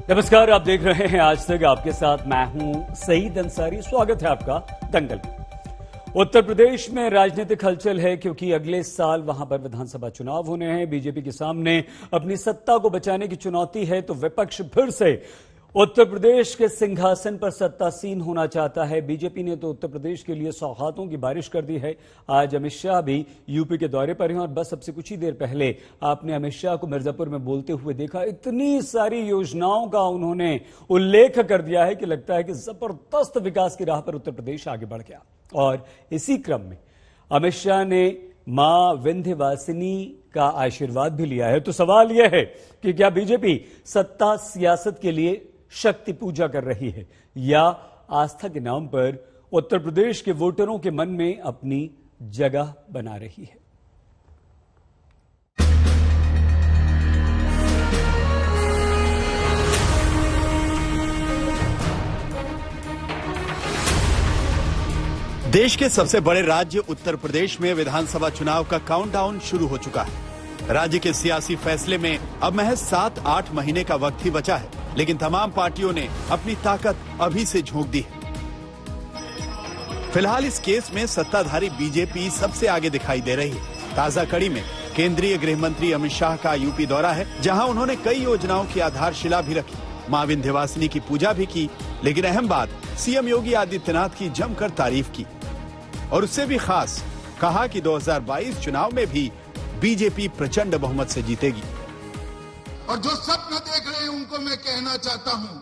नमस्कार, आप देख रहे हैं आज तक। आपके साथ मैं हूं सईद अंसारी। स्वागत है आपका दंगल में। उत्तर प्रदेश में राजनीतिक हलचल है क्योंकि अगले साल वहां पर विधानसभा चुनाव होने हैं। बीजेपी के सामने अपनी सत्ता को बचाने की चुनौती है, तो विपक्ष फिर से उत्तर प्रदेश के सिंहासन पर सत्तासीन होना चाहता है। बीजेपी ने तो उत्तर प्रदेश के लिए सौगातों की बारिश कर दी है। आज अमित शाह भी यूपी के दौरे पर हैं और बस अब से कुछ ही देर पहले आपने अमित शाह को मिर्जापुर में बोलते हुए देखा। इतनी सारी योजनाओं का उन्होंने उल्लेख कर दिया है कि लगता है कि जबरदस्त विकास की राह पर उत्तर प्रदेश आगे बढ़ गया। और इसी क्रम में अमित शाह ने मां विंध्यवासिनी का आशीर्वाद भी लिया है। तो सवाल यह है कि क्या बीजेपी सत्ता सियासत के लिए शक्ति पूजा कर रही है या आस्था के नाम पर उत्तर प्रदेश के वोटरों के मन में अपनी जगह बना रही है? देश के सबसे बड़े राज्य उत्तर प्रदेश में विधानसभा चुनाव का काउंटडाउन शुरू हो चुका है। राज्य के सियासी फैसले में अब महज 7-8 महीने का वक्त ही बचा है, लेकिन तमाम पार्टियों ने अपनी ताकत अभी से झोंक दी है। फिलहाल इस केस में सत्ताधारी बीजेपी सबसे आगे दिखाई दे रही है। ताजा कड़ी में केंद्रीय गृह मंत्री अमित शाह का यूपी दौरा है, जहां उन्होंने कई योजनाओं की आधारशिला भी रखी, मां विंध्यवासिनी की पूजा भी की। लेकिन अहम बात, सीएम योगी आदित्यनाथ की जमकर तारीफ की और उससे भी खास कहा कि 2022 चुनाव में भी बीजेपी प्रचंड बहुमत से जीतेगी। और जो सपना देख रहे हैं उनको मैं कहना चाहता हूं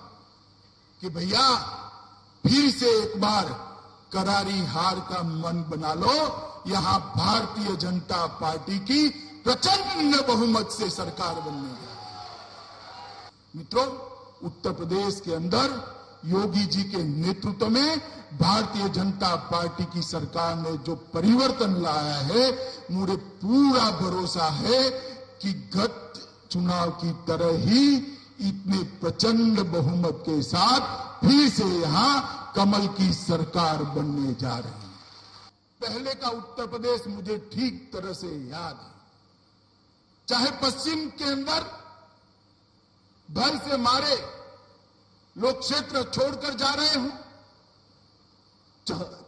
कि भैया फिर से एक बार करारी हार का मन बना लो। यहां भारतीय जनता पार्टी की प्रचंड बहुमत से सरकार बनने है। मित्रों, उत्तर प्रदेश के अंदर योगी जी के नेतृत्व में भारतीय जनता पार्टी की सरकार ने जो परिवर्तन लाया है, मुझे पूरा भरोसा है कि गत चुनाव की तरह ही इतने प्रचंड बहुमत के साथ फिर से यहां कमल की सरकार बनने जा रही है। पहले का उत्तर प्रदेश मुझे ठीक तरह से याद है। चाहे पश्चिम के अंदर भर से मारे लोग क्षेत्र छोड़कर जा रहे हों,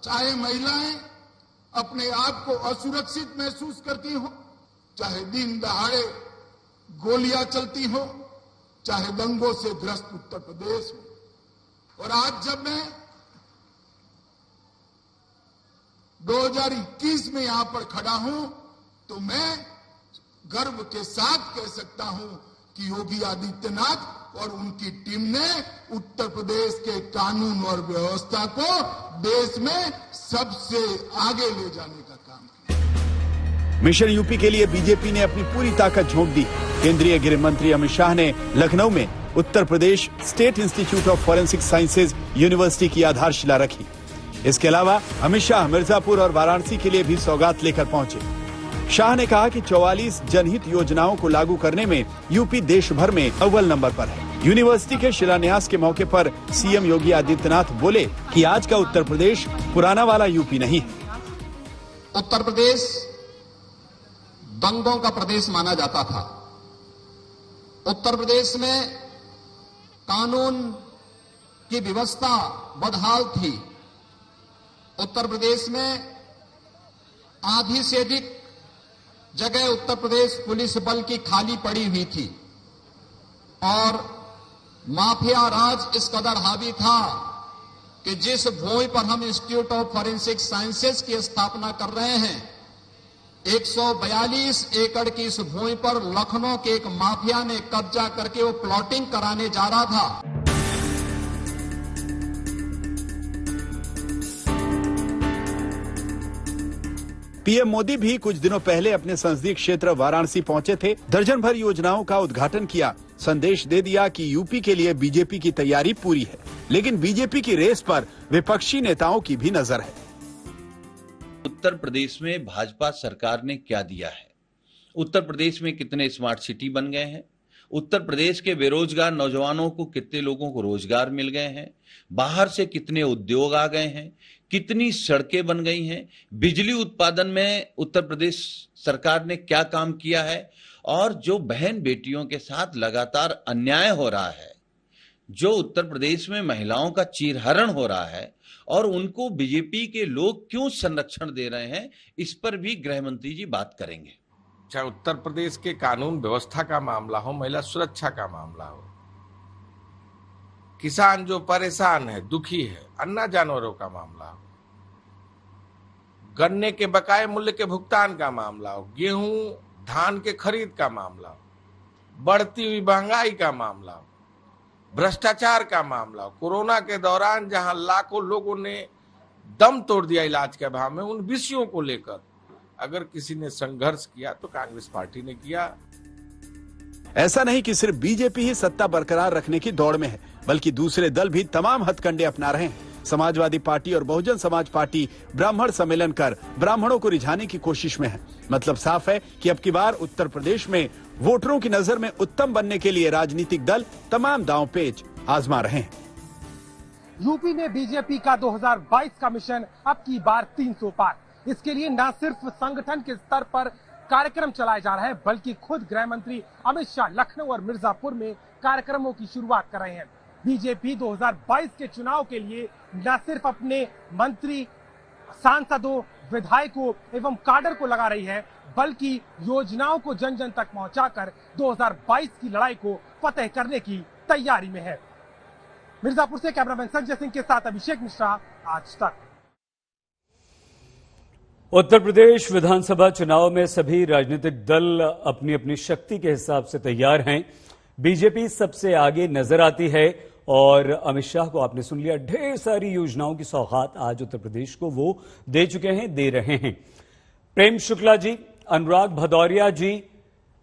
चाहे महिलाएं अपने आप को असुरक्षित महसूस करती हो, चाहे दिन दहाड़े गोलियां चलती हो, चाहे दंगों से ग्रस्त उत्तर प्रदेश हो। और आज जब मैं 2021 में यहां पर खड़ा हूं, तो मैं गर्व के साथ कह सकता हूं कि योगी आदित्यनाथ और उनकी टीम ने उत्तर प्रदेश के कानून और व्यवस्था को देश में सबसे आगे ले जाने का काम किया। मिशन यूपी के लिए बीजेपी ने अपनी पूरी ताकत झोंक दी। केंद्रीय गृह मंत्री अमित शाह ने लखनऊ में Uttar Pradesh state institute of forensic sciences university की आधारशिला रखी। इसके अलावा अमित शाह मिर्जापुर और वाराणसी के लिए भी सौगात लेकर पहुंचे। शाह ने कहा कि 44 जनहित योजनाओं को लागू करने में यूपी देश भर में अव्वल नंबर पर है। यूनिवर्सिटी के शिलान्यास के मौके पर सीएम योगी आदित्यनाथ बोले कि आज का उत्तर प्रदेश पुराना वाला यूपी नहीं है। उत्तर प्रदेश दंगों का प्रदेश माना जाता था। उत्तर प्रदेश में कानून की व्यवस्था बदहाल थी। उत्तर प्रदेश में आधी से अधिक जगह उत्तर प्रदेश पुलिस बल की खाली पड़ी हुई थी और माफिया राज इस कदर हावी था कि जिस भूमि पर हम इंस्टीट्यूट ऑफ फॉरेंसिक साइंसेज की स्थापना कर रहे हैं, 142 एकड़ की इस भूमि पर लखनऊ के एक माफिया ने कब्जा करके वो प्लॉटिंग कराने जा रहा था। पीएम मोदी भी कुछ दिनों पहले अपने संसदीय क्षेत्र वाराणसी पहुंचे थे। दर्जन भर योजनाओं का उद्घाटन किया, संदेश दे दिया कि यूपी के लिए बीजेपी की तैयारी पूरी है। लेकिन बीजेपी की रेस पर विपक्षी नेताओं की भी नजर है। उत्तर प्रदेश में भाजपा सरकार ने क्या दिया है? उत्तर प्रदेश में कितने स्मार्ट सिटी बन गए हैं? उत्तर प्रदेश के बेरोजगार नौजवानों को कितने लोगों को रोजगार मिल गए हैं? बाहर से कितने उद्योग आ गए हैं? कितनी सड़कें बन गई हैं? बिजली उत्पादन में उत्तर प्रदेश सरकार ने क्या काम किया है? और जो बहन बेटियों के साथ लगातार अन्याय हो रहा है, जो उत्तर प्रदेश में महिलाओं का चीरहरण हो रहा है और उनको बीजेपी के लोग क्यों संरक्षण दे रहे हैं, इस पर भी गृह मंत्री जी बात करेंगे। चाहे उत्तर प्रदेश के कानून व्यवस्था का मामला हो, महिला सुरक्षा का मामला हो, किसान जो परेशान है, दुखी है, अन्ना जानवरों का मामला हो, गन्ने के बकाये मूल्य के भुगतान का मामला हो, गेहूं धान के खरीद का मामला हो, बढ़ती हुई महंगाई का मामला हो, भ्रष्टाचार का मामला हो, कोरोना के दौरान जहां लाखों लोगों ने दम तोड़ दिया इलाज के अभाव में, उन विषयों को लेकर अगर किसी ने संघर्ष किया तो कांग्रेस पार्टी ने किया। ऐसा नहीं कि सिर्फ बीजेपी ही सत्ता बरकरार रखने की दौड़ में है, बल्कि दूसरे दल भी तमाम हथकंडे अपना रहे हैं। समाजवादी पार्टी और बहुजन समाज पार्टी ब्राह्मण सम्मेलन कर ब्राह्मणों को रिझाने की कोशिश में है। मतलब साफ है कि अब की बार उत्तर प्रदेश में वोटरों की नजर में उत्तम बनने के लिए राजनीतिक दल तमाम दांव पेच आजमा रहे हैं। यूपी में बीजेपी का 2022 का मिशन अब की बार 300 पार। इसके लिए न सिर्फ संगठन के स्तर पर कार्यक्रम चलाया जा रहा है, बल्कि खुद गृह मंत्री अमित शाह लखनऊ और मिर्जापुर में कार्यक्रमों की शुरुआत कर रहे हैं। बीजेपी 2022 के चुनाव के लिए न सिर्फ अपने मंत्री, सांसदों, विधायकों एवं काडर को लगा रही है, बल्कि योजनाओं को जन जन तक पहुंचाकर 2022 की लड़ाई को फतेह करने की तैयारी में है। मिर्जापुर से कैमरामैन संजय सिंह के साथ अभिषेक मिश्रा, आज तक। उत्तर प्रदेश विधानसभा चुनाव में सभी राजनीतिक दल अपनी अपनी शक्ति के हिसाब से तैयार हैं। बीजेपी सबसे आगे नजर आती है और अमित शाह को आपने सुन लिया, ढेर सारी योजनाओं की सौगात आज उत्तर प्रदेश को वो दे चुके हैं, दे रहे हैं। प्रेम शुक्ला जी, अनुराग भदौरिया जी,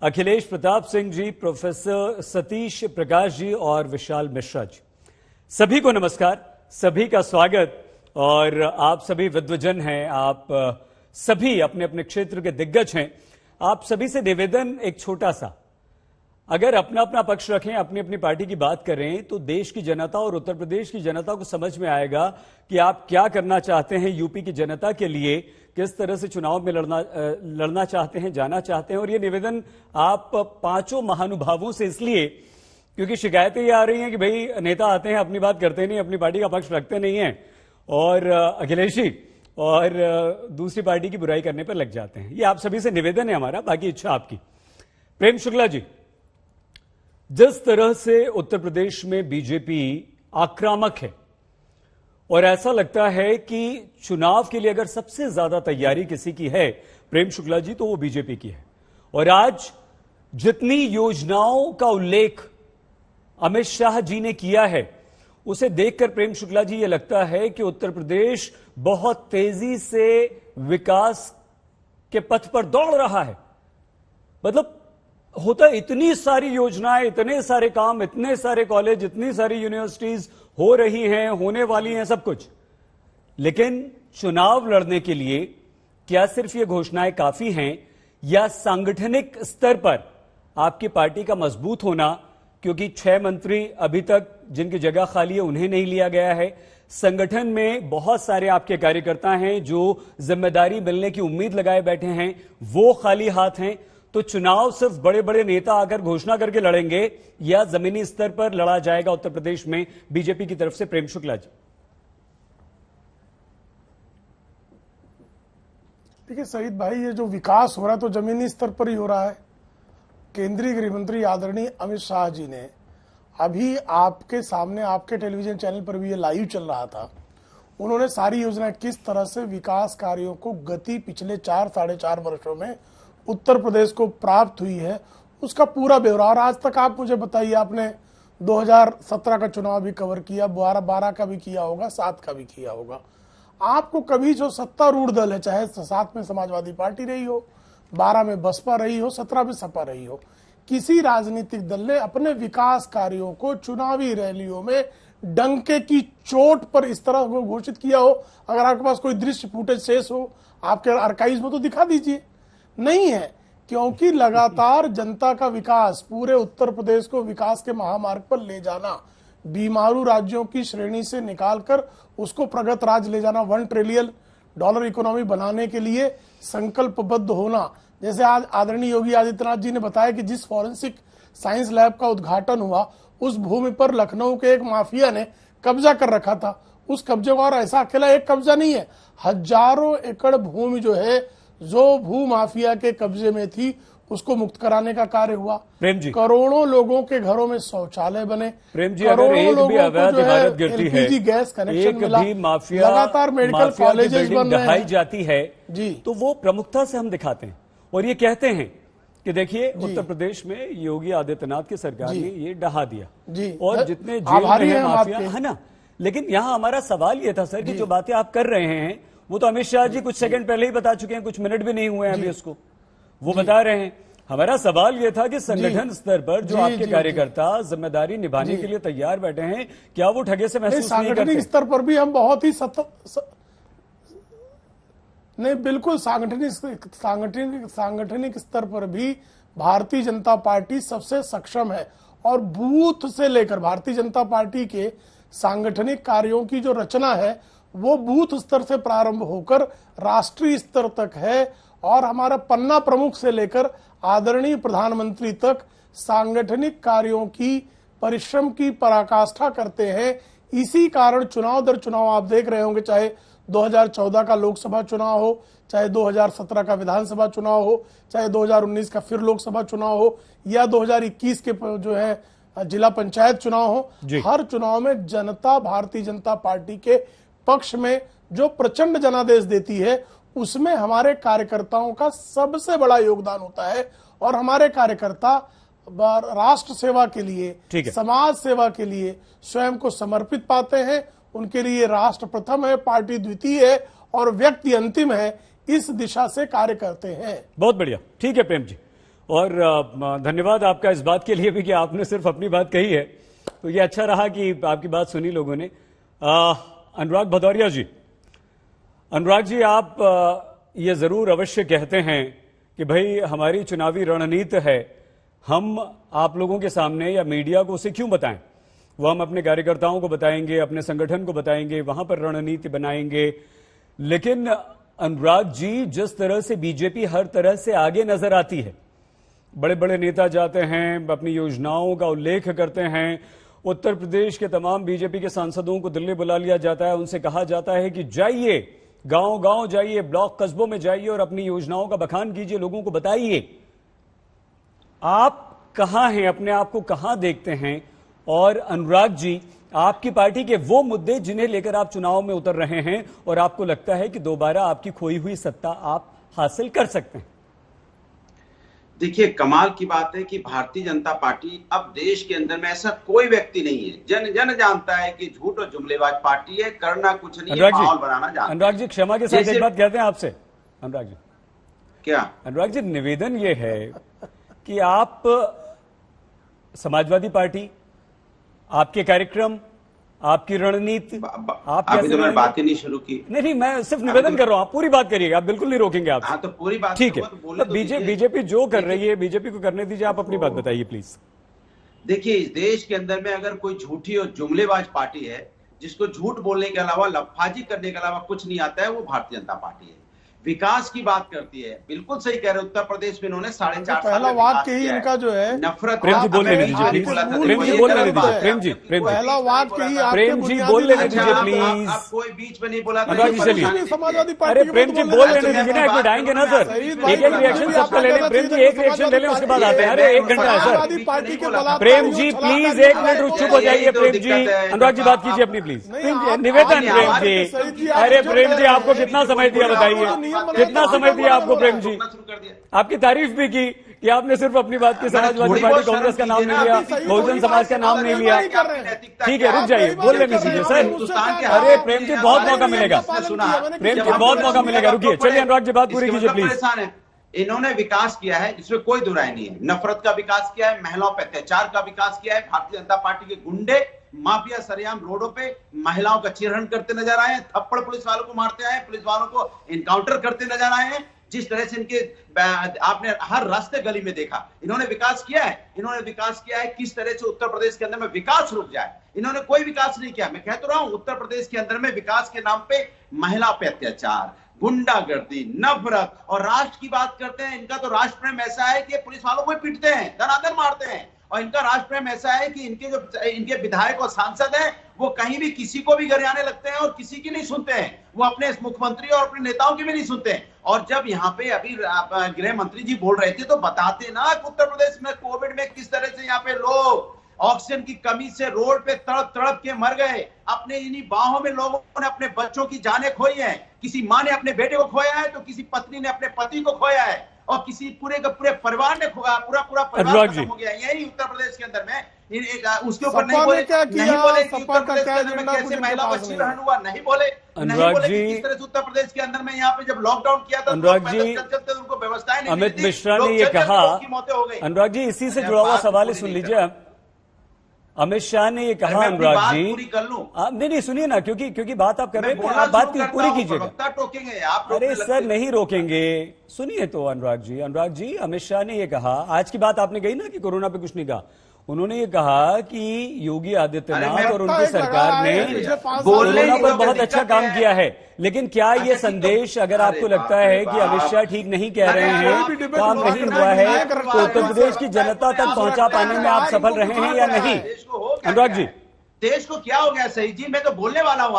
अखिलेश प्रताप सिंह जी, प्रोफेसर सतीश प्रकाश जी और विशाल मिश्रा जी, सभी को नमस्कार, सभी का स्वागत। और आप सभी विद्वजन हैं, आप सभी अपने अपने क्षेत्र के दिग्गज हैं। आप सभी से निवेदन एक छोटा सा, अगर अपना अपना पक्ष रखें, अपनी अपनी पार्टी की बात करें, तो देश की जनता और उत्तर प्रदेश की जनता को समझ में आएगा कि आप क्या करना चाहते हैं यूपी की जनता के लिए, किस तरह से चुनाव में लड़ना चाहते हैं, जाना चाहते हैं। और ये निवेदन आप पांचों महानुभावों से इसलिए क्योंकि शिकायतें ये आ रही हैं कि भाई नेता आते हैं, अपनी बात करते नहीं, अपनी पार्टी का पक्ष रखते नहीं है और अखिलेश जी और दूसरी पार्टी की बुराई करने पर लग जाते हैं। ये आप सभी से निवेदन है हमारा, बाकी इच्छा आपकी। प्रेम शुक्ला जी, जिस तरह से उत्तर प्रदेश में बीजेपी आक्रामक है और ऐसा लगता है कि चुनाव के लिए अगर सबसे ज्यादा तैयारी किसी की है प्रेम शुक्ला जी, तो वो बीजेपी की है। और आज जितनी योजनाओं का उल्लेख अमित शाह जी ने किया है, उसे देखकर प्रेम शुक्ला जी ये लगता है कि उत्तर प्रदेश बहुत तेजी से विकास के पथ पर दौड़ रहा है। मतलब होता इतनी सारी योजनाएं, इतने सारे काम, इतने सारे कॉलेज, इतनी सारी यूनिवर्सिटीज हो रही हैं, होने वाली हैं, सब कुछ, लेकिन चुनाव लड़ने के लिए क्या सिर्फ ये घोषणाएं काफी हैं या सांगठनिक स्तर पर आपकी पार्टी का मजबूत होना, क्योंकि 6 मंत्री अभी तक जिनकी जगह खाली है उन्हें नहीं लिया गया है, संगठन में बहुत सारे आपके कार्यकर्ता हैं जो जिम्मेदारी मिलने की उम्मीद लगाए बैठे हैं, वो खाली हाथ हैं, तो चुनाव सिर्फ बड़े बड़े नेता आकर घोषणा करके लड़ेंगे या जमीनी स्तर पर लड़ा जाएगा उत्तर प्रदेश में बीजेपी की तरफ से? प्रेम शुक्ला जी। देखिए शहीद भाई, ये जो विकास हो रहा है तो जमीनी स्तर पर ही हो रहा है। केंद्रीय गृह मंत्री आदरणीय अमित शाह जी ने अभी आपके सामने, आपके टेलीविजन चैनल पर भी ये लाइव चल रहा था, उन्होंने सारी योजनाएं किस तरह से विकास कार्यों को गति पिछले 4-4.5 वर्षों में उत्तर प्रदेश को प्राप्त हुई है, उसका पूरा ब्यौरा। और आज तक आप मुझे बताइए, आपने 2017 का चुनाव भी कवर किया, 12 का भी किया होगा, 7 का भी किया होगा। आपको कभी जो सत्तारूढ़ दल है, चाहे 7 में समाजवादी पार्टी रही हो, 12 में बसपा रही हो, 17 में सपा रही हो, किसी राजनीतिक दल ने अपने विकास कार्यों को चुनावी रैलियों में डंके की चोट पर इस तरह घोषित किया हो? अगर आपके पास कोई दृश्य फुटेज शेष हो आपके आर्काइव्स में तो दिखा दीजिए। नहीं है, क्योंकि लगातार जनता का विकास, पूरे उत्तर प्रदेश को विकास के महामार्ग पर ले जाना, बीमारू राज्यों की श्रेणी से निकालकर उसको प्रगत राज्य ले जाना, $1 ट्रिलियन इकोनॉमी बनाने के लिए संकल्पबद्ध होना। जैसे आज आदरणीय योगी आदित्यनाथ जी ने बताया कि जिस फॉरेंसिक साइंस लैब का उद्घाटन हुआ उस भूमि पर लखनऊ के एक माफिया ने कब्जा कर रखा था। उस कब्जे को, और ऐसा अकेला एक कब्जा नहीं है, हजारों एकड़ भूमि जो है जो भू माफिया के कब्जे में थी उसको मुक्त कराने का कार्य हुआ। प्रेम जी, करोड़ों लोगों के घरों में शौचालय बने। प्रेम जी, अगर एक भी अवैध इमारत गिरती है, एलपीजी गैस कनेक्शन एक मिला, भी माफिया, लगातार मेडिकल कॉलेजेस बन रहे ढहाई हैं जाती है जी, तो वो प्रमुखता से हम दिखाते हैं और ये कहते हैं कि देखिए उत्तर प्रदेश में योगी आदित्यनाथ की सरकार ने ये ढहा दिया जी, और जितने जेल में आभारी है हैं माफिया, आपके। है ना। लेकिन यहाँ हमारा सवाल ये था सर कि जो बातें आप कर रहे हैं वो तो अमित शाह जी कुछ सेकंड पहले ही बता चुके हैं, कुछ मिनट भी नहीं हुए हैं अभी उसको वो बता रहे हैं। हमारा सवाल ये था कि संगठन स्तर पर जो आपके कार्यकर्ता जिम्मेदारी निभाने के लिए तैयार बैठे हैं, क्या वो ठगे से महसूस नहीं करते? सांगठनिक स्तर पर भी हम बहुत ही नहीं, बिल्कुल सांगठनिक स्तर पर भी भारतीय जनता पार्टी सबसे सक्षम है और बूथ से लेकर भारतीय जनता पार्टी के सांगठनिक कार्यों की जो रचना है वो बूथ स्तर से प्रारंभ होकर राष्ट्रीय स्तर तक है और हमारा पन्ना प्रमुख से लेकर आदरणीय प्रधानमंत्री तक सांगठनिक कार्यों की परिश्रम की पराकाष्ठा करते हैं। इसी कारण चुनाव दर चुनाव आप देख रहे होंगे, चाहे 2014 का लोकसभा चुनाव हो, चाहे 2017 का विधानसभा चुनाव हो, चाहे 2019 का फिर लोकसभा चुनाव हो या 2021 के जो है जिला पंचायत चुनाव हो, हर चुनाव में जनता भारतीय जनता पार्टी के पक्ष में जो प्रचंड जनादेश देती है उसमें हमारे कार्यकर्ताओं का सबसे बड़ा योगदान होता है और हमारे कार्यकर्ता राष्ट्र सेवा के लिए, समाज सेवा के लिए स्वयं को समर्पित पाते हैं। उनके लिए राष्ट्र प्रथम है, पार्टी द्वितीय है और व्यक्ति अंतिम है, इस दिशा से कार्य करते हैं। बहुत बढ़िया, ठीक है प्रेम जी, और धन्यवाद आपका इस बात के लिए भी कि आपने सिर्फ अपनी बात कही है, तो ये अच्छा रहा कि आपकी बात सुनी लोगों ने। अनुराग भदौरिया जी, अनुराग जी, आप ये जरूर अवश्य कहते हैं कि भाई हमारी चुनावी रणनीति है, हम आप लोगों के सामने या मीडिया को उसे क्यों बताएं, वो हम अपने कार्यकर्ताओं को बताएंगे, अपने संगठन को बताएंगे, वहां पर रणनीति बनाएंगे। लेकिन अनुराग जी, जिस तरह से बीजेपी हर तरह से आगे नजर आती है, बड़े बड़े नेता जाते हैं, अपनी योजनाओं का उल्लेख करते हैं, उत्तर प्रदेश के तमाम बीजेपी के सांसदों को दिल्ली बुला लिया जाता है, उनसे कहा जाता है कि जाइए गांव गांव जाइए, ब्लॉक कस्बों में जाइए और अपनी योजनाओं का बखान कीजिए, लोगों को बताइए। आप कहां हैं, अपने आप को कहां देखते हैं? और अनुराग जी, आपकी पार्टी के वो मुद्दे जिन्हें लेकर आप चुनाव में उतर रहे हैं और आपको लगता है कि दोबारा आपकी खोई हुई सत्ता आप हासिल कर सकते हैं? देखिए, कमाल की बात है कि भारतीय जनता पार्टी अब देश के अंदर में ऐसा कोई व्यक्ति नहीं है, जन जानता है कि झूठ और जुमलेबाज पार्टी है, करना कुछ नहीं है, माहौल बनाना जानता है। अनुराग जी, क्षमा के साथ एक बात कहते हैं आपसे। अनुराग जी, क्या? अनुराग जी, निवेदन ये है कि आप समाजवादी पार्टी, आपके कार्यक्रम, आपकी रणनीति, आप अभी तो मैंने बात ही नहीं शुरू की। नहीं, मैं सिर्फ निवेदन कर रहा हूं, आप पूरी बात करिएगा, आप बिल्कुल नहीं रोकेंगे आप। हाँ, तो पूरी बात ठीक है। बीजेपी जो कर रही है, बीजेपी को करने दीजिए, आप अपनी बात बताइए प्लीज। देखिए, इस देश के अंदर में अगर कोई झूठी और जुमलेबाज पार्टी है, जिसको झूठ बोलने के अलावा, लफाजी करने के अलावा कुछ नहीं आता है, वो भारतीय जनता पार्टी है। विकास की बात करती है, बिल्कुल सही कह रहे, उत्तर प्रदेश में इन्होंने 4.5 पहला वाक्य ही इनका जो है नफरत। प्रेम जी बोल लेने दीजिए प्लीज, प्रेम जी बोल लेने दीजिए, प्रेम जी पहला वाक्य ही प्रेम जी बोल लेने दीजिए प्लीज। कोई बीच में नहीं बोला, समाजवादी पार्टी। अरे प्रेम जी बोल लेने दीजिए ना, एक मिनट आएंगे ना सर, एक रिएक्शन सबका ले लें। प्रेम जी एक रिएक्शन ले लें, उसके बाद आते हैं। अरे 1 घंटा है sir. Prem ji please 1 minute चुप हो जाइए। प्रेम जी, अनुराग जी बात कीजिए अपनी प्लीज, निवेदन। प्रेम जी, अरे प्रेम जी, आपको कितना समय दिया बताइए, कितना समय दिया आपको? प्रेम जी, आपकी तारीफ भी की कि आपने सिर्फ अपनी बात की, समाजवादी पार्टी कांग्रेस का नाम नहीं लिया, बहुजन समाज का नाम नहीं लिया। ठीक है, रुक जाइए, बोल लेने दीजिए सर। अरे प्रेम जी, बहुत मौका मिलेगा, प्रेम जी बहुत मौका मिलेगा, रुकिए। चलिए अनुराग जी, बात पूरी कीजिए प्लीज। इन्होंने विकास किया है, इसमें कोई दुराई नहीं है। नफरत का विकास किया है, महिलाओं पर अत्याचार का विकास किया है। भारतीय जनता पार्टी के गुंडे माफिया सरेआम रोडों पे महिलाओं का चीरहरण करते नजर आए हैं, थप्पड़ पुलिस वालों को मारते आए, पुलिस वालों को इनकाउंटर करते नजर आए हैं। जिस तरह से इनके आपने हर रास्ते गली में देखा, इन्होंने विकास किया है। इन्होंने विकास किया है, किस तरह से उत्तर प्रदेश के अंदर में विकास रुक जाए, इन्होंने कोई विकास नहीं किया। मैं कह तो रहा हूं, उत्तर प्रदेश के अंदर में विकास के नाम पे महिला पे अत्याचार, गुंडागर्दी, नफरत और राष्ट्र की बात करते हैं। इनका तो राष्ट्र प्रेम ऐसा है कि पुलिस वालों को पीटते हैं, धनाधन मारते हैं और इनका राष्ट्रप्रेम ऐसा है कि इनके विधायक और सांसद हैं वो कहीं भी किसी को भी गरियाने लगते हैं और किसी की नहीं सुनते हैं। वो अपने मुख्यमंत्री और अपने नेताओं की भी नहीं सुनते हैं। और जब यहाँ पे अभी गृह मंत्री जी बोल रहे थे तो बताते ना कि उत्तर प्रदेश में कोविड में किस तरह से यहाँ पे लोग ऑक्सीजन की कमी से रोड पे तड़प तड़प के मर गए। अपने इन्हीं बाहों में लोगों ने अपने बच्चों की जानें खोई हैं। किसी माँ ने अपने बेटे को खोया है तो किसी पत्नी ने अपने पति को खोया है और किसी पूरे का पूरे परिवार ने खोया, पूरा परिवार खत्म हो गया। यही उत्तर प्रदेश के अंदर में उसके ऊपर नहीं बोले कि उत्तर प्रदेश के अंदर में कैसे महिला का चीरहरण हुआ, नहीं बोले कि किस तरह से उत्तर प्रदेश के अंदर में यहाँ पे जब लॉकडाउन किया था तो उनको व्यवस्थाएं नहीं अमित मिश्रा ने ये कहा, अनुराग जी इसी से जुड़ा हुआ सवाल सुन लीजिए। अमित शाह ने ये कहा, अनुराग जी नहीं सुनिए ना, क्योंकि बात आप कर रहे हैं, आप बात पूरी कीजिएगा। टोकेंगे आप? अरे सर नहीं रोकेंगे, सुनिए तो अनुराग जी अमित शाह ने ये कहा, आज की बात आपने कही ना कि कोरोना पे कुछ नहीं कहा, उन्होंने ये कहा कि योगी आदित्यनाथ और उनकी सरकार ने कोरोना पर बहुत अच्छा काम किया है। लेकिन क्या ये संदेश, अगर आपको लगता है कि अमित शाह ठीक नहीं कह रहे हैं, काम नहीं हुआ है, तो उत्तर प्रदेश की जनता तक पहुंचा पाने में आप सफल रहे हैं या नहीं? अनुराग जी, देश को क्या हो गया? सही जी, मैं तो बोलने वाला हूं,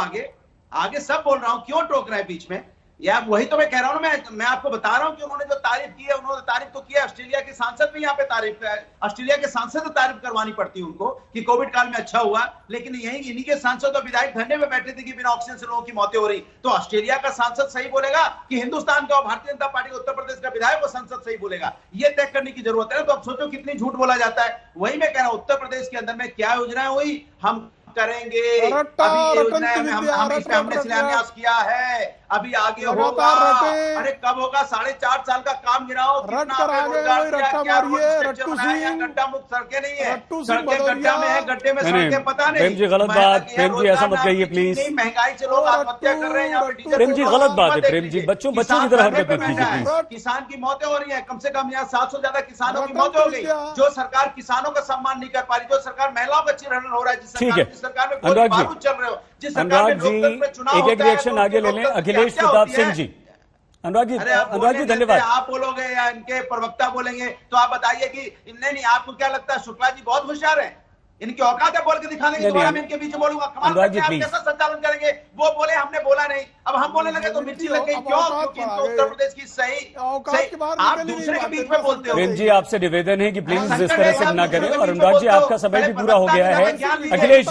आगे सब बोल रहा हूं, क्यों टोक रहे हैं बीच में? या वही तो मैं कह रहा हूं ना, मैं आपको बता रहा हूं कि उन्होंने जो तारीफ की है, उन्होंने तारीफ तो किया, ऑस्ट्रेलिया के सांसद भी यहाँ पे तारीफ, ऑस्ट्रेलिया के सांसद से तारीफ करवानी पड़ती है उनको कि कोविड काल में अच्छा हुआ। लेकिन यही इन्हीं के सांसद और विधायक धरने में बैठे थे कि बिना ऑक्सीजन से लोगों की मौतें हो रही। तो ऑस्ट्रेलिया का सांसद सही बोलेगा कि हिंदुस्तान का और भारतीय जनता पार्टी उत्तर प्रदेश का विधायक और सांसद सही बोलेगा? ये तय करने की जरूरत है ना। तो अब सोचो कितनी झूठ बोला जाता है। वही मैं कह रहा हूं, उत्तर प्रदेश के अंदर में क्या योजनाएं हुई हम करेंगे, अभी हमने शिलान्यास किया है, अभी आगे होगा। अरे कब होगा? 4.5 साल का काम गिराओ, गड्ढा मुक्त सड़कें नहीं है, सड़कें गड्ढा में है, गड्ढे में सड़कें पता नहीं। प्रेम जी गलत बात, प्रेम जी ऐसा मत कहिए प्लीज। महंगाई से लोग आत्महत्या कर रहे हैं। प्रेम जी गलत बात है, प्रेम जी बच्चों की तरह हरकत मत कीजिए प्लीज। किसान की मौतें हो रही है, कम से कम यहाँ 700 से ज्यादा किसानों की मौतें हो गई। जो सरकार किसानों का सम्मान नहीं कर पा रही, जो सरकार महिलाओं का चीरहरण हो रहा है, जिस सरकार में अनुराग जी, चल रहे हो, जिस अनुराग जी एक रिएक्शन आगे ले लें। अखिलेश प्रताप सिंह जी, अनुराग जी धन्यवाद। आप बोलोगे या इनके प्रवक्ता बोलेंगे तो आप बताइए कि नहीं, आपको क्या लगता है शुक्ला जी बहुत होशियार है, इनकी औकात है बोल के दिखा देंगे, दोबारा मैं इनके बीच बोलूंगा, कमाल करके आप कैसा संचालन करेंगे? वो बोले हमने बोला नहीं, अब हम बोलने लगे तो मिर्ची लग गई। क्यों? क्योंकि इनको उत्तर प्रदेश की सही आप दूसरे के बीच में बोलते हो। प्रेम जी आपसे निवेदन है कि प्लीज इस तरह से ना करें। और अनुराग जी आपका समय भी पूरा हो गया है। अखिलेश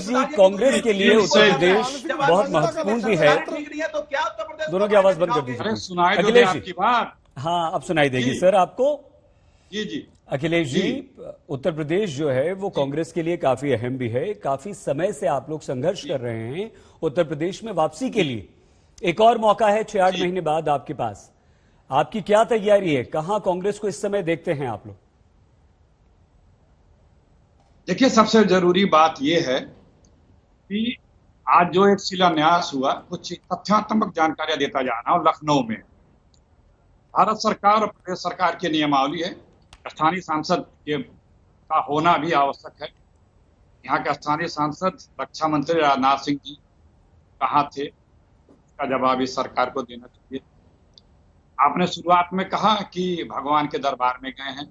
जी कांग्रेस के लिए उत्तर प्रदेश बहुत महत्वपूर्ण भी है। तो क्या उत्तर प्रदेश, दोनों की आवाज बंद कर दीजिए अखिलेश जी। हाँ अब सुनाई देगी सर आपको। जी अखिलेश जी, उत्तर प्रदेश जो है वो कांग्रेस के लिए काफी अहम भी है। काफी समय से आप लोग संघर्ष कर रहे हैं उत्तर प्रदेश में वापसी के लिए। एक और मौका है 6-8 महीने बाद आपके पास। आपकी क्या तैयारी है? कहां कांग्रेस को इस समय देखते हैं आप लोग? देखिए, सबसे जरूरी बात यह है कि आज जो एक शिलान्यास हुआ, कुछ तथ्यात्मक जानकारियां देता जाना। और लखनऊ में भारत सरकार और प्रदेश सरकार की नियमावली है, स्थानीय सांसद का होना भी आवश्यक है। यहाँ के स्थानीय सांसद रक्षा मंत्री राजनाथ सिंह जी कहाँ थे, इसका जवाब इस सरकार को देना चाहिए। आपने शुरुआत में कहा कि भगवान के दरबार में गए हैं।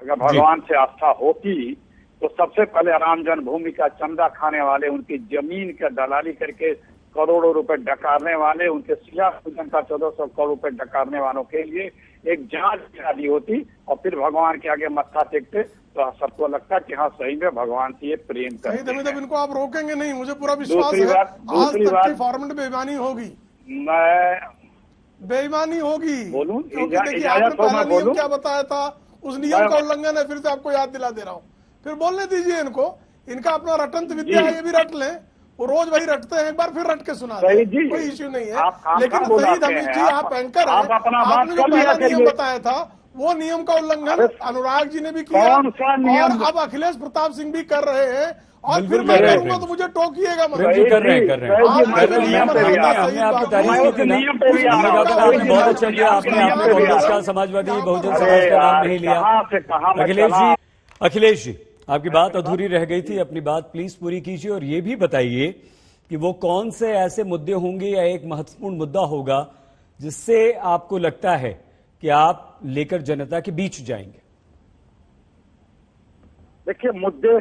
अगर भगवान से आस्था होती तो सबसे पहले राम जन्मभूमि का चंदा खाने वाले, उनकी जमीन का दलाली करके करोड़ों रुपए डकारने वाले, उनके शिला पूजन का 1400 करोड़ रुपए डकारने वालों के लिए एक जांच दी होती और फिर भगवान के आगे मत्था टेकते तो सबको लगता कि हाँ सही में भगवान से ये प्रेम करते हैं। जब इनको आप रोकेंगे नहीं, मुझे पूरा विश्वास है। दूसरी बात फॉर्मेट बेईमानी होगी, मैं बेईमानी होगी। बोलूं? क्योंकि देखिए आपने पहला नियम क्या बताया था, उस नियम का उल्लंघन है। फिर से आपको याद दिला दे रहा हूँ, फिर बोलने दीजिए इनको। इनका अपना रटंत विद्या है, ये भी रट लें। वो रोज वही रटते हैं, एक बार फिर रट के सुना दें, कोई इश्यू नहीं है। लेकिन सईद हमीद जी, आप एंकर हैं, आपने जो पहला नियम बताया था वो नियम का उल्लंघन अनुराग जी ने भी किया और अब अखिलेश प्रताप सिंह भी कर रहे हैं। और फिर मैं करूंगा तो मुझे टोकिएगा मत। कर रहे हैं। समाजवादी बहुजन समाज का नाम नहीं लिया। अखिलेश जी, आपकी बात अधूरी रह गई थी, अपनी बात प्लीज पूरी कीजिए और ये भी बताइए कि वो कौन से ऐसे मुद्दे होंगे या एक महत्वपूर्ण मुद्दा होगा जिससे आपको लगता है कि आप लेकर जनता के बीच जाएंगे? देखिए, मुद्दे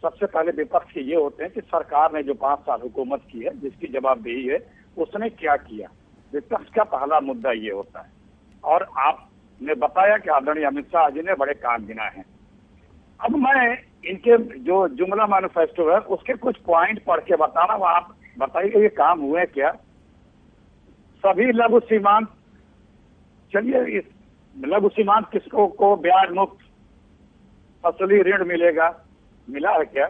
सबसे पहले विपक्ष के ये होते हैं कि सरकार ने जो 5 साल हुकूमत की है, जिसकी जवाबदेही है, उसने क्या किया। विपक्ष का पहला मुद्दा ये होता है। और आपने बताया कि आदरणीय अमित शाह जी ने बड़े काम गिनाए हैं। अब मैं इनके जो जुमला मैनिफेस्टो है उसके कुछ पॉइंट पढ़ के बता रहा हूँ, आप बताइए ये काम हुए क्या। सभी लघु सीमांत, चलिए इस लघु सीमांत किसको को ब्याज मुक्त फसली ऋण मिलेगा, मिला है क्या।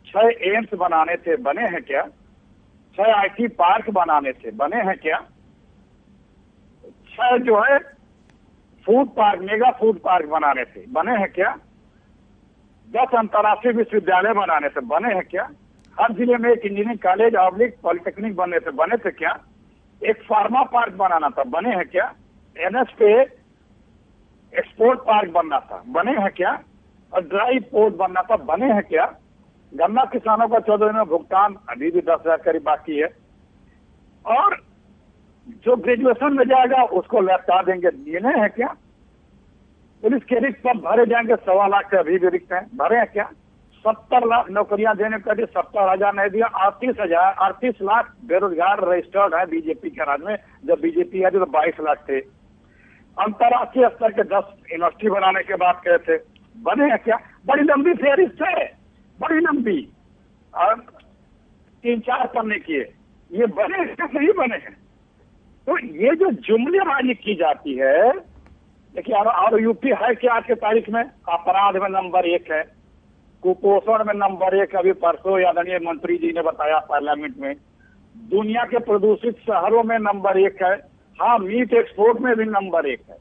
6 एम्स बनाने थे, बने हैं क्या। 6 IT पार्क बनाने थे, बने हैं क्या। 6 जो है food park, mega food park बनाने थे, बने हैं क्या। 10 अंतर्राष्ट्रीय विश्वविद्यालय बनाने थे, बने हैं क्या। हर जिले में एक इंजीनियरिंग कॉलेज ऑब्लिक पॉलिटेक्निक बनने थे, बने थे क्या। एक फार्मा पार्क बनाना था, बने हैं क्या। NS पे एक्सपोर्ट पार्क बनना था, बने हैं क्या। और ड्राई पोर्ट बनना था, बने हैं क्या। गन्ना किसानों का 14 दिन में भुगतान अभी भी 10,000 करीब बाकी है। और जो ग्रेजुएशन में जाएगा उसको लौटा देंगे, देने हैं क्या। पुलिस के रिक्त पर भरे जाएंगे, 1.25 लाख से अभी भी रिक्त हैं, भरे हैं क्या। 70 लाख नौकरियां देने के लिए 70,000 नहीं दिया। 38 लाख बेरोजगार रजिस्टर्ड है बीजेपी के राज में। जब बीजेपी आई तो 22 लाख थे। अंतर्राष्ट्रीय स्तर के 10 यूनिवर्सिटी बनाने के बाद कहे थे, बने हैं क्या। बड़ी लंबी फेरिस्त है, बड़ी लंबी, और 3-4 पन्ने किए, ये बने हैं, नहीं बने हैं। तो ये जो जुमलेबाजी की जाती है, देखिए और यूपी है क्या आज के तारीख में। अपराध में नंबर 1 है, कुपोषण में नंबर 1। अभी परसों आदरणीय मंत्री जी ने बताया पार्लियामेंट में। दुनिया के प्रदूषित शहरों में नंबर 1 है। हाँ, मीट एक्सपोर्ट में भी नंबर 1 है।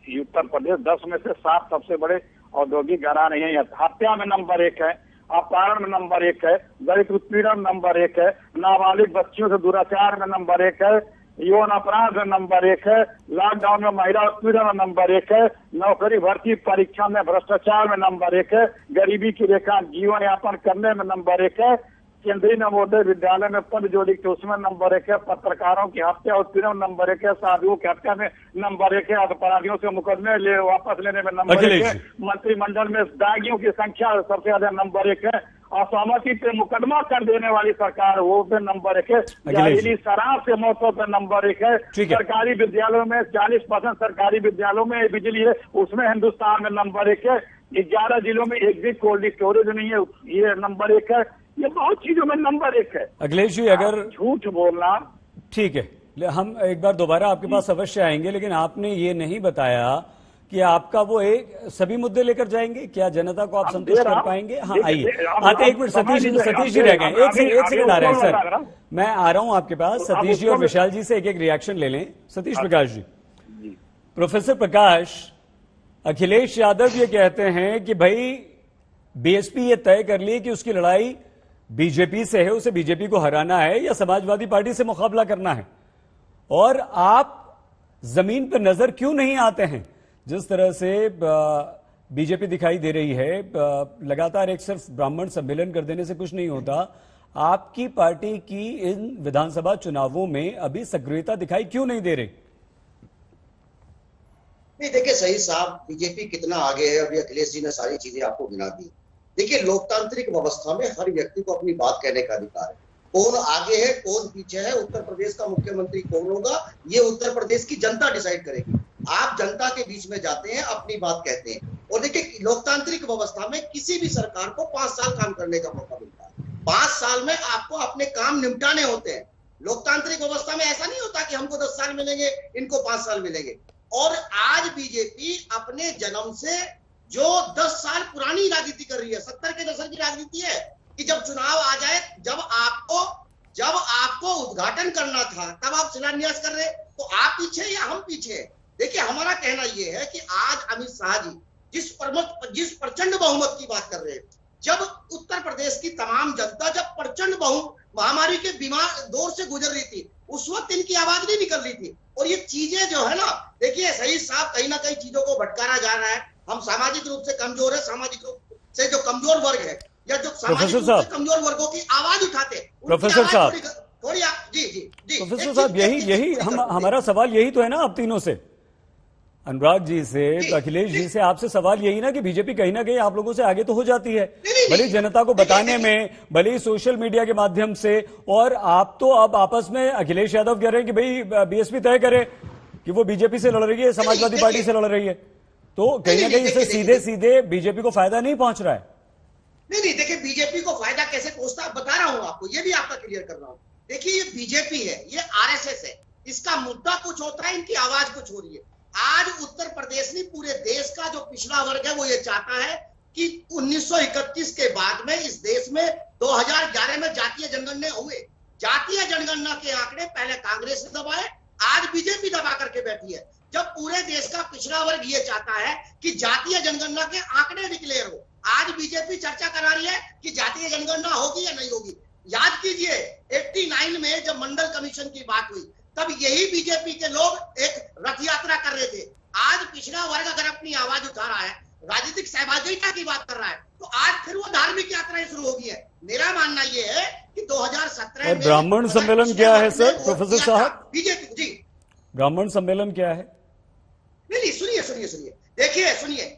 उत्तर प्रदेश 10 में से 7 सबसे बड़े औद्योगिक घराने हैं। हत्या में नंबर 1 है, अपहरण में नंबर 1 है, दलित उत्पीड़न नंबर 1 है, नाबालिग बच्चियों से दुराचार में नंबर 1 है, यौन अपराध में नंबर 1 है, लॉकडाउन में महिला उत्पीड़न में नंबर 1 है, नौकरी भर्ती परीक्षा में भ्रष्टाचार में नंबर 1 है, गरीबी की रेखा जीवन यापन करने में नंबर 1 है, केंद्रीय नवोदय विद्यालय में पद जोड़ी थे उसमें नंबर 1 है, पत्रकारों की हत्या उत्पीड़न में नंबर 1 है, साधुओं की हत्या में नंबर 1 है, अपराधियों से मुकदमे वापस लेने में नंबर 1 है, मंत्रिमंडल में दागियों की संख्या सबसे ज्यादा नंबर 1 है, असहमति पे मुकदमा कर देने वाली सरकार वो पे नंबर 1 है, जहरीली शराब से मौतों पे नंबर 1 है, सरकारी विद्यालयों में 40% सरकारी विद्यालयों में बिजली है उसमें हिंदुस्तान में नंबर 1 है। 11 जिलों में एक भी कोल्ड स्टोरेज नहीं है, ये नंबर 1 है। ये बहुत चीजों में नंबर 1 है। अखिलेश जी, अगर झूठ बोलना, ठीक है, हम एक बार दोबारा आपके पास अवश्य आएंगे, लेकिन आपने ये नहीं बताया कि आपका वो सभी मुद्दे लेकर जाएंगे क्या, जनता को आप संतुष्ट कर पाएंगे। हाँ, आइए आते, एक मिनट, सतीश जी रह गए, एक सेकंड आ रहा है सर, मैं आ रहा हूं आपके पास। सतीश जी और विशाल जी से एक रिएक्शन ले लें। सतीश प्रकाश जी, प्रोफेसर प्रकाश, अखिलेश यादव ये कहते हैं कि भाई बीएसपी ये तय कर ली कि उसकी लड़ाई बीजेपी से है, उसे बीजेपी को हराना है या समाजवादी पार्टी से मुकाबला करना है, और आप जमीन पर नजर क्यों नहीं आते हैं। जिस तरह से बीजेपी दिखाई दे रही है, लगातार एक सिर्फ ब्राह्मण सम्मेलन कर देने से कुछ नहीं होता। आपकी पार्टी की इन विधानसभा चुनावों में अभी सक्रियता दिखाई क्यों नहीं दे रही। नहीं, देखिए सही साहब, बीजेपी कितना आगे है, अभी अखिलेश जी ने सारी चीजें आपको गिना दी। देखिए, लोकतांत्रिक व्यवस्था में हर व्यक्ति को अपनी बात कहने का अधिकार है। कौन आगे है, कौन पीछे है, उत्तर प्रदेश का मुख्यमंत्री कौन होगा, ये उत्तर प्रदेश की जनता डिसाइड करेगी। आप जनता के बीच में जाते हैं, अपनी बात कहते हैं। और देखिए, लोकतांत्रिक व्यवस्था में किसी भी सरकार को 5 साल काम करने का मौका मिलता है। 5 साल में आपको अपने काम निपटाने होते हैं। लोकतांत्रिक व्यवस्था में ऐसा नहीं होता कि हमको 10 साल मिलेंगे, इनको 5 साल मिलेंगे। और आज बीजेपी अपने जन्म से जो 10 साल पुरानी राजनीति कर रही है, 70 के दशक की राजनीति है कि जब चुनाव आ जाए, जब आपको उद्घाटन करना था तब आप शिलान्यास कर रहे, तो आप पीछे या हम पीछे। देखिए, हमारा कहना यह है कि आज अमित शाह जी जिस प्रचंड बहुमत की बात कर रहे हैं, जब उत्तर प्रदेश की तमाम जनता जब प्रचंड महामारी के बीमार दौर से गुजर रही थी, उस वक्त इनकी आवाज नहीं निकल रही थी। और ये चीजें जो है ना, देखिए सही साहब, कहीं ना कहीं चीजों को भटकाना जा रहा है। हम सामाजिक रूप से कमजोर है, सामाजिक रूप से जो कमजोर वर्ग है या जो सामाजिक रूप से कमजोर वर्गों की आवाज उठाते, प्रोफेसर साहब, थोड़ी जी प्रोफेसर साहब, यही हमारा सवाल यही तो है ना आप तीनों से अनुराग जी से, तो अखिलेश जी से आपसे सवाल यही ना कि बीजेपी कहीं ना कहीं आप लोगों से आगे तो हो जाती है, भले जनता को बताने में, भले ही सोशल मीडिया के माध्यम से, और आप तो अब आपस में अखिलेश यादव कह रहे हैं कि भाई बीएसपी तय करे कि वो बीजेपी से लड़ रही है, समाजवादी पार्टी से लड़ रही है, तो कहीं ना कहीं इससे सीधे सीधे बीजेपी को फायदा नहीं पहुंच रहा है। नहीं, देखिए बीजेपी को फायदा कैसे पहुंचता है बता रहा हूं आपको, ये भी आपका क्लियर कर रहा हूं। देखिए ये बीजेपी है, ये आरएसएस है, इसका मुद्दा कुछ होता है, इनकी आवाज कुछ हो रही है। आज उत्तर प्रदेश नहीं पूरे देश का जो पिछड़ा वर्ग है वो ये चाहता है कि 1931 के बाद में इस देश में 2011 में जातीय जनगणना हुए, जातीय जनगणना के आंकड़े पहले कांग्रेस ने दबाए, आज बीजेपी दबा करके बैठी है। जब पूरे देश का पिछड़ा वर्ग ये चाहता है कि जातीय जनगणना के आंकड़े डिक्लेयर हो, आज बीजेपी चर्चा करा रही है कि जातीय जनगणना होगी या नहीं होगी। याद कीजिए 89 में जब मंडल कमीशन की बात हुई तब यही बीजेपी के लोग एक रथ यात्रा कर रहे थे। आज पिछड़ा वर्ग अगर अपनी आवाज उठा रहा है, राजनीतिक सहभागिता की बात कर रहा है, तो आज फिर वो धार्मिक यात्राएं शुरू हो गई है। मेरा मानना ये है कि 2017 में ब्राह्मण सम्मेलन क्या है सर, प्रोफेसर साहब? बीजेपी जी ब्राह्मण सम्मेलन क्या है? नहीं, सुनिए, देखिए सुनिए,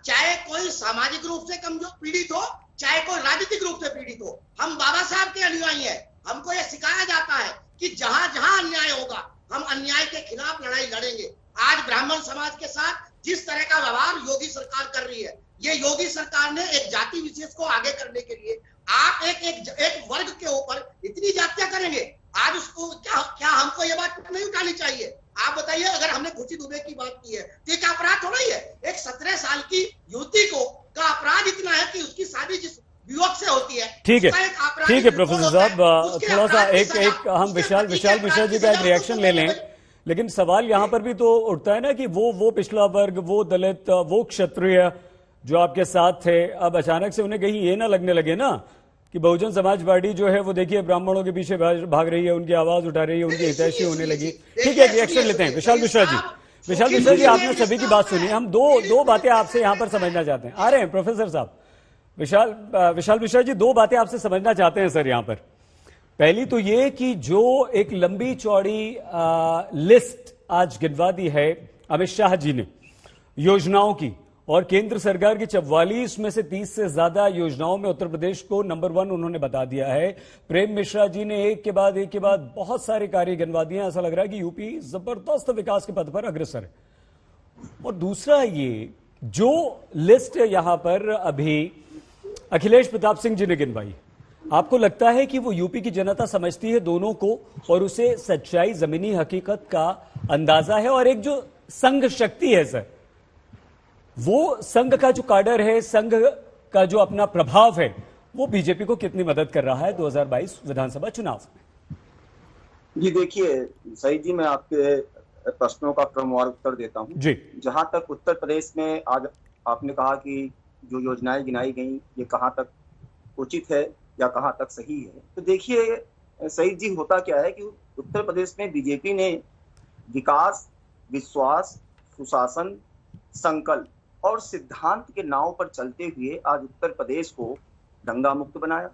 चाहे कोई सामाजिक रूप से कमजोर पीड़ित हो, चाहे कोई राजनीतिक रूप से पीड़ित हो, हम बाबा साहब के अनुयायी हैं। हमको यह सिखाया जाता है कि जहां जहां अन्याय होगा हम अन्याय के खिलाफ लड़ाई लड़ेंगे। आज ब्राह्मण समाज के साथ जिस तरह का व्यवहार योगी सरकार कर रही है, ये योगी सरकार ने एक जाति विशेष को आगे करने के लिए आप एक वर्ग के ऊपर इतनी जातियां करेंगे। आज उसको क्या हमको ये बात नहीं उठानी चाहिए? आप बताइए, अगर हमने खुशी दुबे की बात की है तो एक अपराध थोड़ा ही है। एक 17 साल की युवती का अपराध इतना है कि उसकी शादी जिस युवक से होती है। ठीक है प्रोफेसर साहब, थोड़ा सा एक हम विशाल मिश्रा जी का एक रिएक्शन ले लें, लेकिन सवाल यहां पर भी तो उठता है ना कि वो पिछड़ा वर्ग, वो दलित, वो क्षत्रिय जो आपके साथ थे, अब अचानक से उन्हें कहीं ये ना लगने लगे ना कि बहुजन समाज पार्टी जो है वो देखिए ब्राह्मणों के पीछे भाग रही है, उनकी आवाज उठा रही है, उनकी हितैषी होने लगी। ठीक है, रिएक्शन लेते हैं। विशाल मिश्रा जी आपने सभी की बात सुनी, हम दो बातें आपसे यहां पर समझना चाहते हैं। आ रहे हैं प्रोफेसर साहब? विशाल मिश्रा जी, दो बातें आपसे समझना चाहते हैं सर यहां पर। पहली तो ये कि जो एक लंबी चौड़ी लिस्ट आज गिनवा दी है अमित शाह जी ने योजनाओं की, और केंद्र सरकार की 44 में से 30 से ज्यादा योजनाओं में उत्तर प्रदेश को नंबर 1 उन्होंने बता दिया है। प्रेम मिश्रा जी ने एक के बाद बहुत सारे कार्य गिनवा दिए हैं। ऐसा लग रहा है कि यूपी जबरदस्त विकास के पथ पर अग्रसर है। और दूसरा, ये जो लिस्ट यहां पर अभी अखिलेश प्रताप सिंह जी ने गिनवाई, आपको लगता है कि वो यूपी की जनता समझती है दोनों को, और उसे सच्चाई, जमीनी हकीकत का अंदाजा है? और एक जो संघ शक्ति है सर, वो संघ का जो काडर है, संघ का जो अपना प्रभाव है, वो बीजेपी को कितनी मदद कर रहा है 2022 विधानसभा चुनाव में? जी देखिए सईद जी, मैं आपके प्रश्नों का क्रमवार उत्तर देता हूं जी। जहां तक उत्तर प्रदेश में आज आपने कहा कि जो योजनाएं गिनाई गई ये कहां तक उचित है या कहां तक सही है, तो देखिए सईद जी, होता क्या है कि उत्तर प्रदेश में बीजेपी ने विकास, विश्वास, सुशासन, संकल्प और सिद्धांत के नाव पर चलते हुए आज उत्तर प्रदेश को दंगा मुक्त बनाया,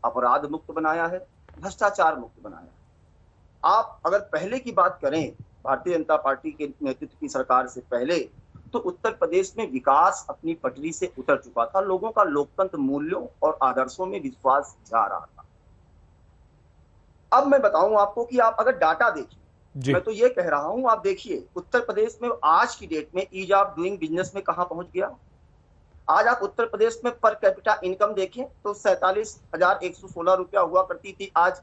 अपराध मुक्त बनाया है, भ्रष्टाचार मुक्त बनाया। आप अगर पहले की बात करें, भारतीय जनता पार्टी के नेतृत्व की सरकार से पहले, तो उत्तर प्रदेश में विकास अपनी पटरी से उतर चुका था, लोगों का लोकतंत्र मूल्यों और आदर्शों में विश्वास जा रहा था। अब मैं बताऊं आपको कि आप अगर डाटा देखिए, मैं तो ये कह रहा हूं, आप देखिए उत्तर प्रदेश में आज की डेट में ईज ऑफ डूइंग बिजनेस में कहां पहुंच गया। आज आप उत्तर प्रदेश में पर कैपिटा इनकम देखें तो 47,116 रुपया हुआ करती थी, आज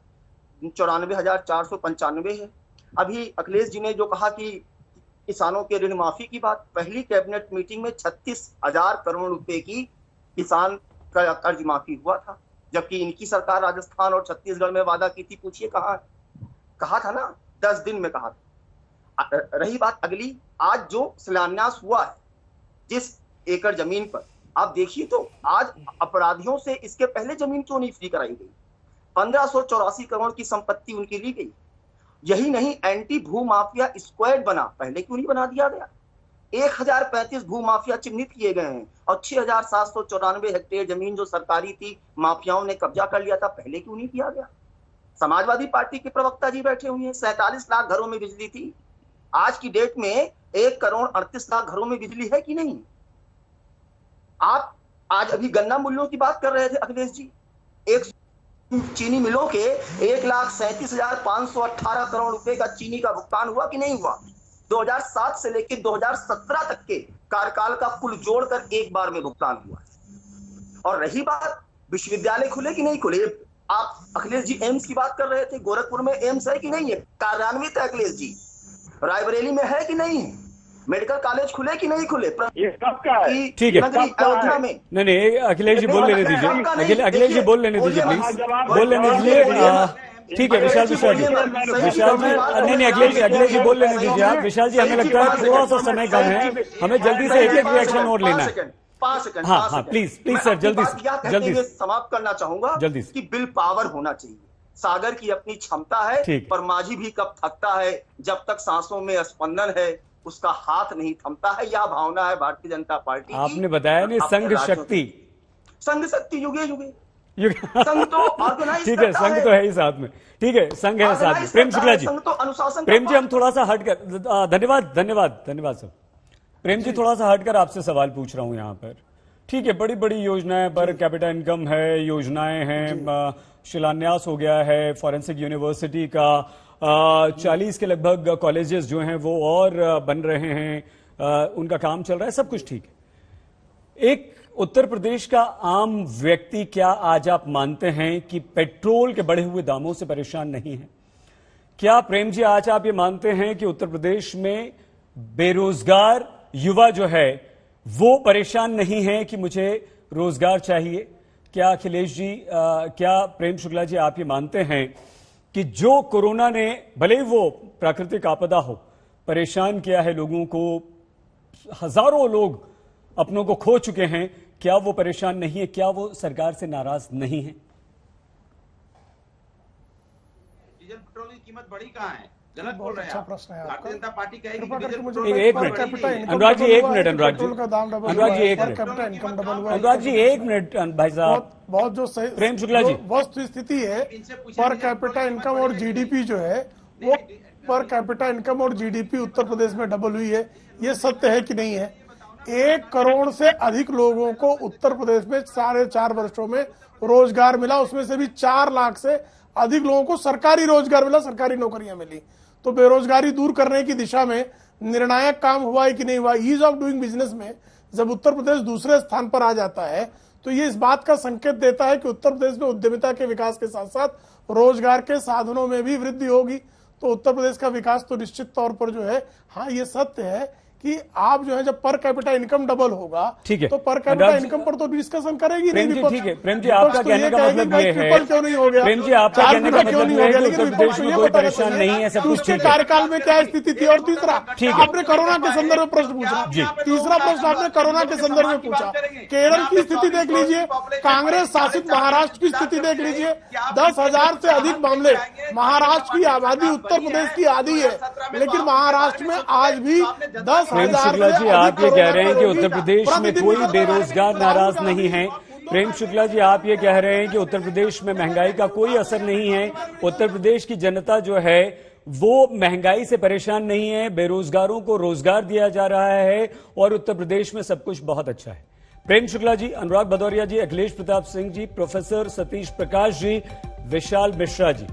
94,495 है। अभी अखिलेश जी ने जो कहा कि किसानों के ऋण माफी की बात, पहली कैबिनेट मीटिंग में 36,000 करोड़ रुपए की किसान का कर्ज माफी हुआ था, जबकि इनकी सरकार राजस्थान और छत्तीसगढ़ में वादा की थी। पूछिए कहा था ना, 10 दिन में कहा था। रही बात अगली, आज जो शिलान्यास हुआ है जिस एकड़ जमीन पर, आप देखिए तो आज अपराधियों से इसके पहले जमीन क्यों नहीं फ्री कराई गई? 1584 करोड़ की संपत्ति उनकी ली गई। यही नहीं, एंटी भू माफिया स्क्वाड बना, पहले क्यों नहीं बना दिया गया? 1035 भू माफिया चिन्हित किए गए हैं और 6,794 हेक्टेयर जमीन जो सरकारी थी माफियाओं ने कब्जा कर लिया था, पहले क्यों नहीं किया गया? समाजवादी पार्टी के प्रवक्ता जी बैठे हुए हैं, 47 लाख घरों में बिजली थी, आज की डेट में 1,38,00,000 घरों में बिजली है कि नहीं? आप आज अभी गन्ना मूल्यों की बात कर रहे थे अखिलेश जी। एक चीनी मिलों के 1,37,518 करोड़ रुपए का चीनी का भुगतान हुआ कि नहीं हुआ? 2007 से लेकर 2017 तक के कार्यकाल का कुल जोड़कर एक बार में भुगतान हुआ। और रही बात विश्वविद्यालय खुले कि नहीं खुले, आप अखिलेश जी एम्स की बात कर रहे थे, गोरखपुर में एम्स है कि नहीं है? कार्यान्वित है अखिलेश जी। रायबरेली में है कि नहीं है? मेडिकल कॉलेज खुले कि नहीं खुले? ये सबका है। ठीक है, अयोध्या में नहीं अखिलेश जी बोल लेने दीजिए, अखिलेश जी बोल लेने दीजिए प्लीज, बोल लेने दीजिए। ठीक है विशाल जी, नहीं अखिलेश जी बोल लेने दीजिए आप। विशाल जी हमें लगता है थोड़ा सा समय कम है, हमें जल्दी से एक रिएक्शन और लेना है। 5 सेकंड। हाँ प्लीज सर जल्दी से समाप्त करना चाहूंगा जल्दी से। कि बिल पावर होना चाहिए। सागर की अपनी क्षमता है, पर माझी भी कब थकता है, जब तक सांसों में स्पंदन है उसका हाथ नहीं थमता है। यह भावना है भारतीय जनता पार्टी की। आपने बताया नहीं संघ शक्ति युगे संघ तो ऑर्गेनाइज ठीक है, संघ तो है ही साथ में। ठीक है, संघ है साथ में। प्रेम शुक्ला जी, प्रेम जी हम थोड़ा सा हटकर, धन्यवाद सर। प्रेम जी थोड़ा सा हटकर आपसे सवाल पूछ रहा हूं यहाँ पर। ठीक है, बड़ी बड़ी योजनाएं, पर कैपिटा इनकम है, योजनाएं हैं, शिलान्यास हो गया है फॉरेंसिक यूनिवर्सिटी का, 40 के लगभग कॉलेजेस जो हैं वो और बन रहे हैं, उनका काम चल रहा है, सब कुछ ठीक है। एक उत्तर प्रदेश का आम व्यक्ति, क्या आज आप मानते हैं कि पेट्रोल के बढ़े हुए दामों से परेशान नहीं है? क्या प्रेम जी आज आप ये मानते हैं कि उत्तर प्रदेश में बेरोजगार युवा जो है वो परेशान नहीं है कि मुझे रोजगार चाहिए? क्या अखिलेश जी, क्या प्रेम शुक्ला जी आप ये मानते हैं कि जो कोरोना ने, भले ही वो प्राकृतिक आपदा हो, परेशान किया है लोगों को, हजारों लोग अपनों को खो चुके हैं, क्या वो परेशान नहीं है? क्या वो सरकार से नाराज नहीं है? डीजल पेट्रोल की कीमत बढ़ी कहाँ है? गलत बोल रहे हैं। अच्छा प्रश्न है भारतीय जनता पार्टी कहेगी एक मिनट अनुराग जी, एक मिनट अनुराग जी, अनुराग जी एक मिनट, अनुराग जी एक मिनट भाई साहब। बहुत जो सही प्रेम शुक्ला जी, वस्तु स्थिति है, पर कैपिटा इनकम और जीडीपी जो है वो, पर कैपिटा इनकम और जीडीपी उत्तर प्रदेश में डबल हुई है। ये सत्य है कि नहीं है? 1 करोड़ से अधिक लोगों को उत्तर प्रदेश में 4.5 वर्षों में रोजगार मिला, उसमें से भी 4 लाख से अधिक लोगों को सरकारी रोजगार मिला, सरकारी नौकरियां मिली। तो बेरोजगारी दूर करने की दिशा में निर्णायक काम हुआ है कि नहीं हुआ? ईज ऑफ डूइंग बिजनेस में जब उत्तर प्रदेश दूसरे स्थान पर आ जाता है तो ये इस बात का संकेत देता है कि उत्तर प्रदेश में उद्यमिता के विकास के साथ साथ रोजगार के साधनों में भी वृद्धि होगी। तो उत्तर प्रदेश का विकास तो निश्चित तौर पर जो है, हाँ ये सत्य है कि आप जो है जब पर कैपिटा इनकम डबल होगा, ठीक है, तो पर कैपिटा इनकम पर तो डिस्कशन करेगी नहीं। ठीक है प्रेम जी, आपका कहने का मतलब ये है, क्यों नहीं हो गया? प्रेम जी आपका कहने का मतलब ये है कि उत्तर प्रदेश में कोई परेशान नहीं है, सब कुछ उसके कार्यकाल में क्या स्थिति थी? और तीसरा, आपने कोरोना के संदर्भ में प्रश्न पूछा, तीसरा प्रश्न आपने कोरोना के संदर्भ में पूछा। केरल की स्थिति देख लीजिए, कांग्रेस शासित महाराष्ट्र की स्थिति देख लीजिए, 10,000 से अधिक मामले। महाराष्ट्र की आबादी उत्तर प्रदेश की आधी है, लेकिन महाराष्ट्र में आज भी 10,000 प्रेम शुक्ला जी आप ये कह रहे हैं कि उत्तर प्रदेश में कोई बेरोजगार नाराज नहीं है। प्रेम शुक्ला जी आप ये कह रहे हैं कि उत्तर प्रदेश में महंगाई का कोई असर नहीं है, उत्तर प्रदेश की जनता जो है वो महंगाई से परेशान नहीं है, बेरोजगारों को रोजगार दिया जा रहा है और उत्तर प्रदेश में सब कुछ बहुत अच्छा है। प्रेम शुक्ला जी, अनुराग भदौरिया जी, अखिलेश प्रताप सिंह जी, प्रोफेसर सतीश प्रकाश जी, विशाल मिश्रा जी,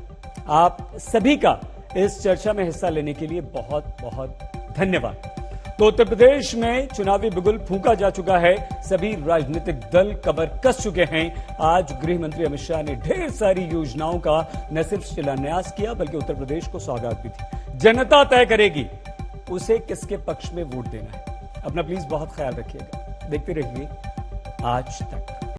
आप सभी का इस चर्चा में हिस्सा लेने के लिए बहुत बहुत धन्यवाद। तो उत्तर प्रदेश में चुनावी बिगुल फूंका जा चुका है, सभी राजनीतिक दल कमर कस चुके हैं। आज गृह मंत्री अमित शाह ने ढेर सारी योजनाओं का न सिर्फ शिलान्यास किया बल्कि उत्तर प्रदेश को सौगात भी थी। जनता तय करेगी उसे किसके पक्ष में वोट देना है। अपना प्लीज बहुत ख्याल रखिएगा, देखते रहिए आज तक।